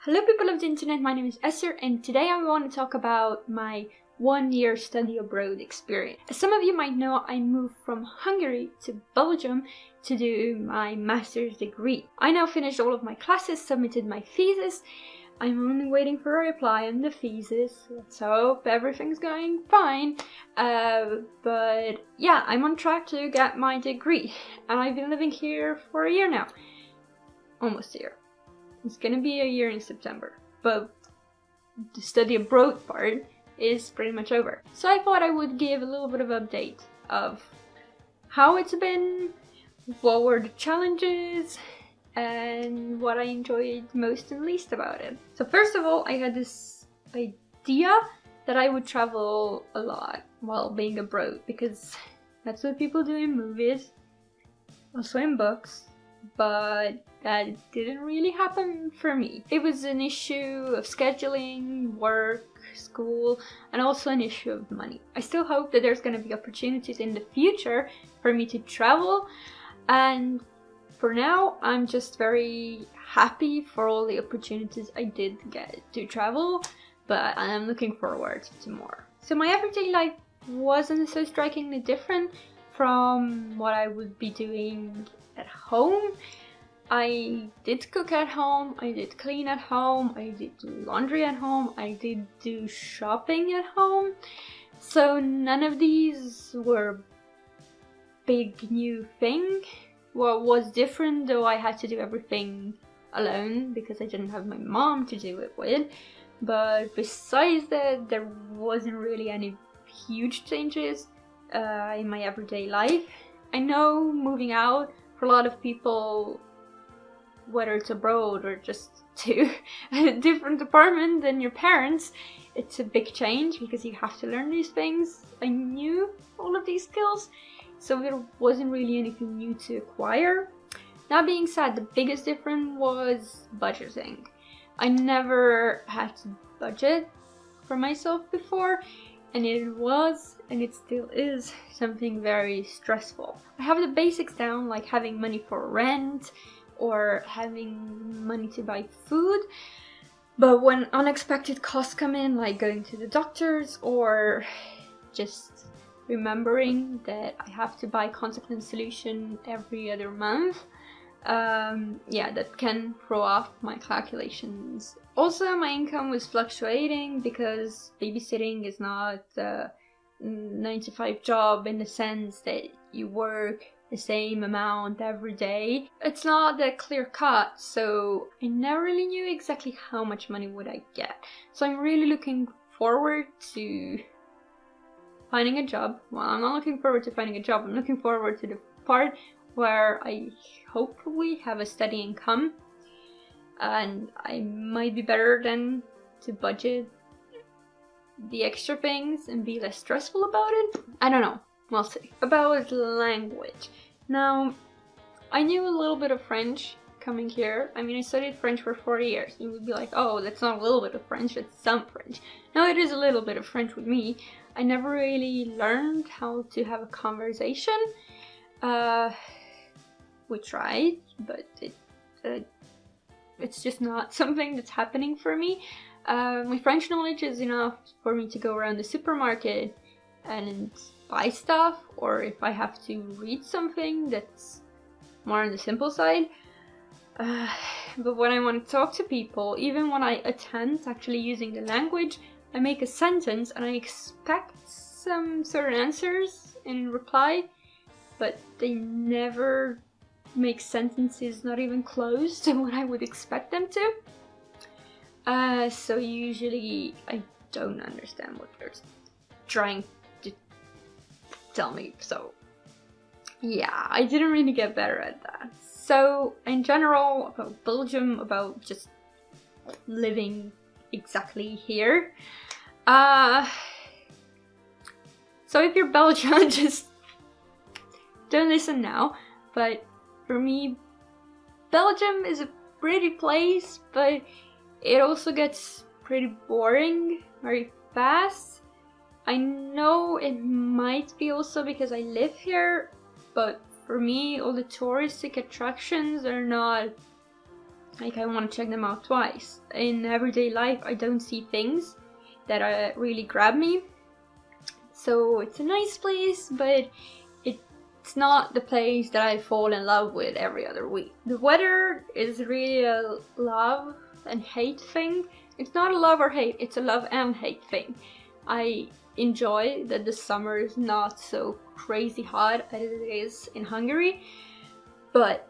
Hello people of the internet, my name is Eszter and today I want to talk about my 1-year study abroad experience. As some of you might know, I moved from Hungary to Belgium to do my master's degree. I now finished all of my classes, submitted my thesis. I'm only waiting for a reply on the thesis. Let's hope everything's going fine. But yeah, I'm on track to get my degree and I've been living here for a year now. Almost a year. It's gonna be a year in September, but the study abroad part is pretty much over. So I thought I would give a little bit of update of how it's been, what were the challenges, and what I enjoyed most and least about it. So first of all, I had this idea that I would travel a lot while being abroad, because that's what people do in movies, also in books. But that didn't really happen for me. It was an issue of scheduling, work, school, and also an issue of money. I still hope that there's going to be opportunities in the future for me to travel, and for now I'm just very happy for all the opportunities I did get to travel, but I'm looking forward to more. So my everyday life wasn't so strikingly different from what I would be doing at home. I did cook at home, I did clean at home, I did do laundry at home, I did do shopping at home. So none of these were big new thing. What was different, though, I had to do everything alone because I didn't have my mom to do it with. But besides that, there wasn't really any huge changes in my everyday life. I know moving out, for a lot of people, whether it's abroad or just to a different apartment than your parents, it's a big change because you have to learn these things. I knew all of these skills, so there wasn't really anything new to acquire. That being said, the biggest difference was budgeting. I never had to budget for myself before, and it was, and it still is, something very stressful. I have the basics down, like having money for rent or having money to buy food, but when unexpected costs come in, like going to the doctors or just remembering that I have to buy contact lens solution every other month, yeah, that can throw off my calculations. Also, my income was fluctuating because babysitting is not a 9-to-5 job in the sense that you work the same amount every day. It's not that clear cut, so I never really knew exactly how much money would I get. So I'm really looking forward to finding a job. Well, I'm not looking forward to finding a job, I'm looking forward to the part where I hopefully have a steady income, and I might be better then to budget the extra things and be less stressful about it. I don't know, we'll see. About language. Now, I knew a little bit of French coming here. I mean, I studied French for 4 years. You would be like, oh, that's not a little bit of French, that's some French. No, it is a little bit of French with me. I never really learned how to have a conversation. We tried, but it's just not something that's happening for me. My French knowledge is enough for me to go around the supermarket and buy stuff, or if I have to read something that's more on the simple side. But when I want to talk to people, even when I attempt actually using the language, I make a sentence and I expect some certain answers in reply, but they never make sentences not even close to what I would expect them to. So usually I don't understand what they're trying to tell me. So yeah, I didn't really get better at that. So in general, about Belgium, about just living exactly here. So if you're Belgian, just don't listen now. But for me, Belgium is a pretty place, but it also gets pretty boring very fast. I know it might be also because I live here, but for me, all the touristic attractions are not like I want to check them out twice. In everyday life I don't see things that really grab me. So it's a nice place, but it's not the place that I fall in love with every other week. The weather is really a love and hate thing. It's not a love or hate, it's a love and hate thing. I enjoy that the summer is not so crazy hot as it is in Hungary, but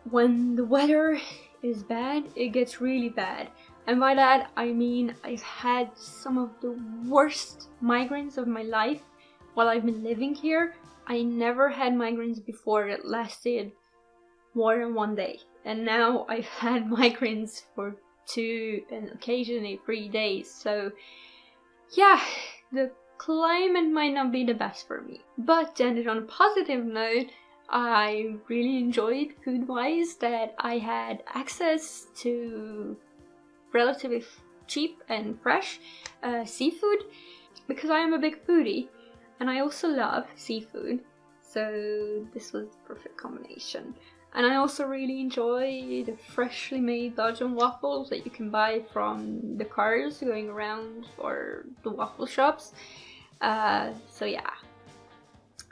when the weather is bad, it gets really bad. And by that I mean I've had some of the worst migraines of my life while I've been living here. I never had migraines before that lasted more than 1 day. And now I've had migraines for 2 and occasionally 3 days. So yeah, the climate might not be the best for me. But to end it on a positive note, I really enjoyed food-wise that I had access to relatively cheap and fresh seafood, because I am a big foodie and I also love seafood, so this was the perfect combination. And I also really enjoy the freshly made Belgian waffles that you can buy from the cars going around or the waffle shops. So yeah,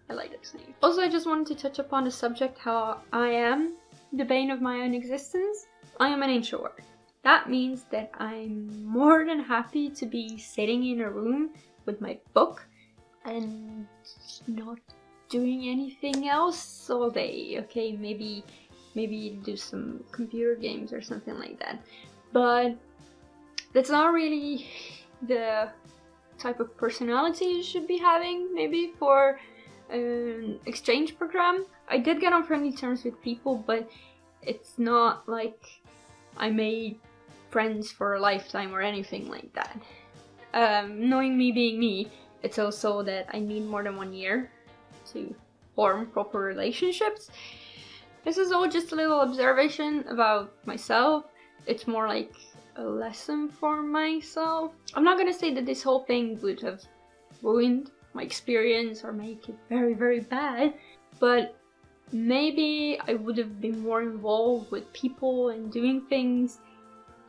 I like that thing. Also, I just wanted to touch upon the subject how I am the bane of my own existence. I am an introvert. That means that I'm more than happy to be sitting in a room with my book and not doing anything else all day. Okay, maybe do some computer games or something like that. But that's not really the type of personality you should be having, maybe for an exchange program. I did get on friendly terms with people, but it's not like I made friends for a lifetime or anything like that. Knowing me being me, it's also that I need more than 1 year to form proper relationships. This is all just a little observation about myself. It's more like a lesson for myself. I'm not gonna say that this whole thing would have ruined my experience or make it very, very bad, but maybe I would have been more involved with people and doing things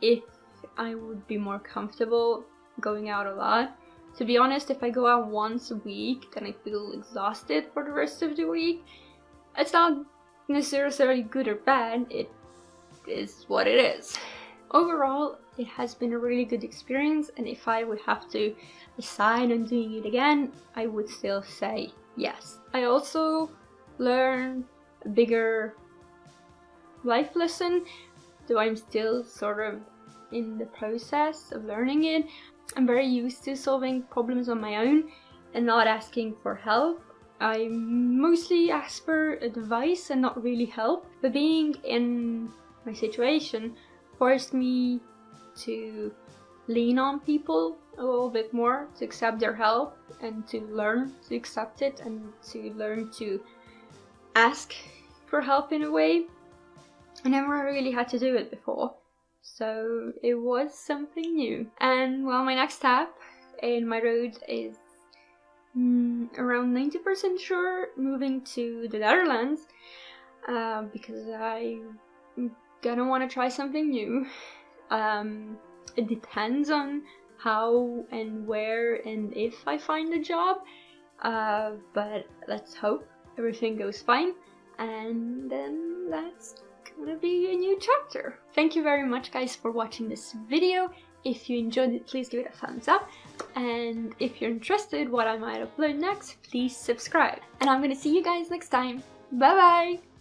if I would be more comfortable going out a lot. To be honest, if I go out once a week, then I feel exhausted for the rest of the week. It's not necessarily good or bad, it is what it is. Overall, it has been a really good experience, and if I would have to decide on doing it again, I would still say yes. I also learned a bigger life lesson, though I'm still sort of in the process of learning it. I'm very used to solving problems on my own and not asking for help. I mostly ask for advice and not really help, but being in my situation forced me to lean on people a little bit more, to accept their help and to learn to accept it and to learn to ask for help in a way. I never really had to do it before, so it was something new. And well, my next step in my road is around 90% sure moving to the Netherlands, because I'm gonna want to try something new. It depends on how and where and if I find a job, but let's hope everything goes fine, and then that's gonna be a new chapter. Thank you very much, guys, for watching this video. If you enjoyed it, please give it a thumbs up, and if you're interested what I might upload next, please subscribe. And I'm gonna see you guys next time. Bye bye!